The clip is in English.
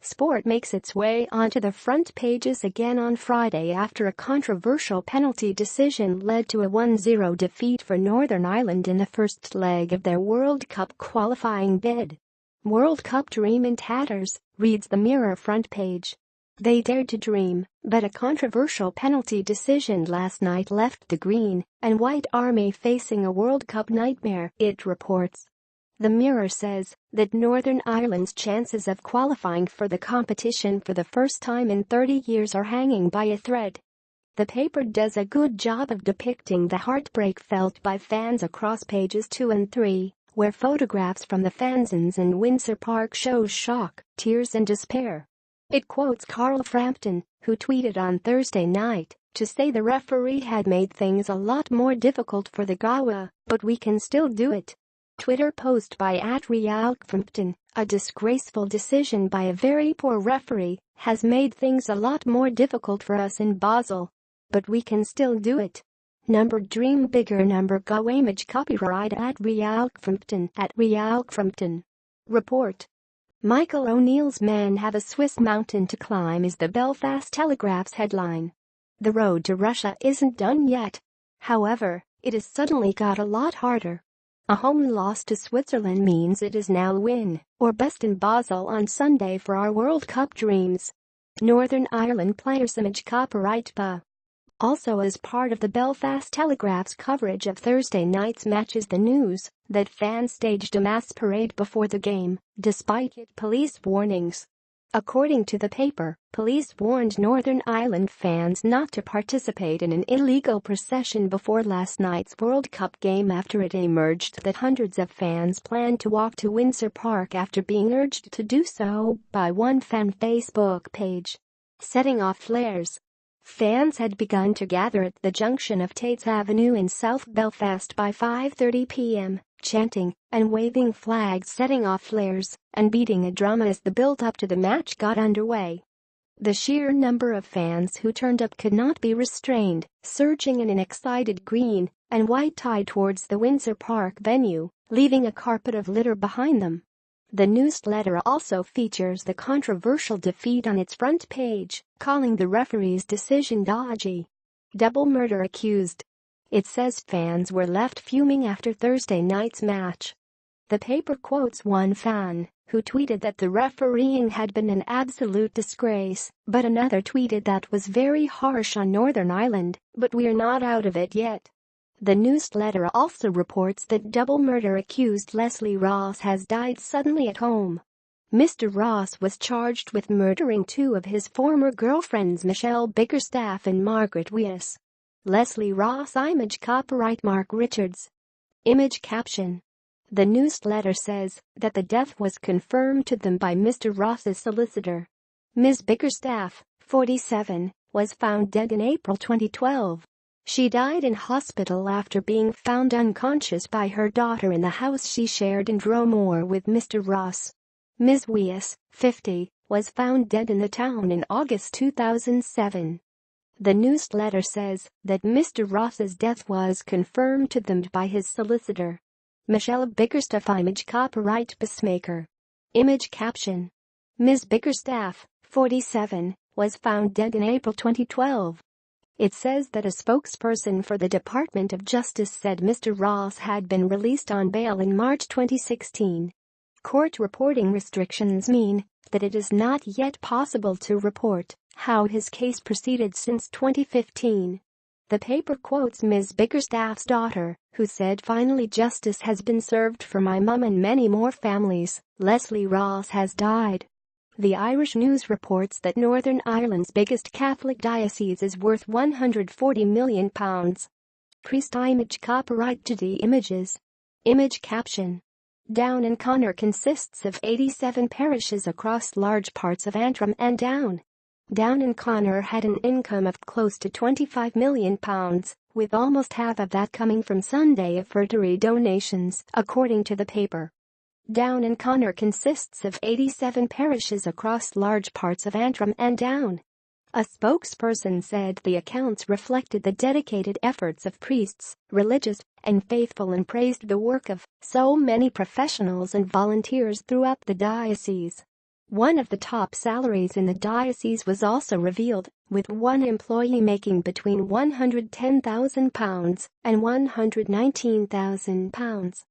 Sport makes its way onto the front pages again on Friday after a controversial penalty decision led to a 1-0 defeat for Northern Ireland in the first leg of their World Cup qualifying bid. World Cup dream in tatters, reads the Mirror front page. They dared to dream, but a controversial penalty decision last night left the Green and White Army facing a World Cup nightmare, it reports. The Mirror says that Northern Ireland's chances of qualifying for the competition for the first time in 30 years are hanging by a thread. The paper does a good job of depicting the heartbreak felt by fans across pages 2 and 3, where photographs from the fanzones in Windsor Park show shock, tears and despair. It quotes Carl Frampton, who tweeted on Thursday night, to say the referee had made things a lot more difficult for the GAWA, but we can still do it. Twitter post by @Frampton, a disgraceful decision by a very poor referee has made things a lot more difficult for us in Basel. But we can still do it. Number dream bigger number GAWA image copyright @Frampton. Report. Michael O'Neill's men have a Swiss mountain to climb is the Belfast Telegraph's headline. The road to Russia isn't done yet. However, it has suddenly got a lot harder. A home loss to Switzerland means it is now win or bust in Basel on Sunday for our World Cup dreams. Northern Ireland players image copyright BA. Also as part of the Belfast Telegraph's coverage of Thursday night's match is the news that fans staged a mass parade before the game, despite police warnings. According to the paper, police warned Northern Ireland fans not to participate in an illegal procession before last night's World Cup game after it emerged that hundreds of fans planned to walk to Windsor Park after being urged to do so by one fan Facebook page. Setting off flares. Fans had begun to gather at the junction of Tates Avenue in South Belfast by 5:30 p.m, chanting and waving flags, setting off flares, and beating a drum as the build-up to the match got underway. The sheer number of fans who turned up could not be restrained, surging in an excited green and white tide towards the Windsor Park venue, leaving a carpet of litter behind them. The newsletter also features the controversial defeat on its front page, calling the referee's decision dodgy. Double murder accused. It says fans were left fuming after Thursday night's match. The paper quotes one fan, who tweeted that the refereeing had been an absolute disgrace, but another tweeted that was very harsh on Northern Ireland, but we're not out of it yet. The newsletter also reports that double murder accused Leslie Ross has died suddenly at home. Mr. Ross was charged with murdering two of his former girlfriends, Michelle Biggerstaff and Margaret Weiss. Leslie Ross image copyright Mark Richards. Image caption. The newsletter says that the death was confirmed to them by Mr. Ross's solicitor. Ms. Biggerstaff, 47, was found dead in April 2012. She died in hospital after being found unconscious by her daughter in the house she shared in Dromore with Mr. Ross. Ms. Weiss, 50, was found dead in the town in August 2007. The newsletter says that Mr. Ross's death was confirmed to them by his solicitor. Michelle Biggerstaff image copyright Peacemaker. Image caption. Ms. Biggerstaff, 47, was found dead in April 2012. It says that a spokesperson for the Department of Justice said Mr. Ross had been released on bail in March 2016. Court reporting restrictions mean that it is not yet possible to report how his case proceeded since 2015. The paper quotes Ms. Biggerstaff's daughter, who said, "Finally justice has been served for my mum and many more families. Leslie Ross has died." The Irish News reports that Northern Ireland's biggest Catholic diocese is worth £140 million. Priest image copyright Judy Images. Image caption. Down in Conor consists of 87 parishes across large parts of Antrim and Down. Down in Conor had an income of close to £25 million, with almost half of that coming from Sunday offertory donations, according to the paper. Down in Conor consists of 87 parishes across large parts of Antrim and Down. A spokesperson said the accounts reflected the dedicated efforts of priests, religious, and faithful, and praised the work of so many professionals and volunteers throughout the diocese. One of the top salaries in the diocese was also revealed, with one employee making between £110,000 and £119,000.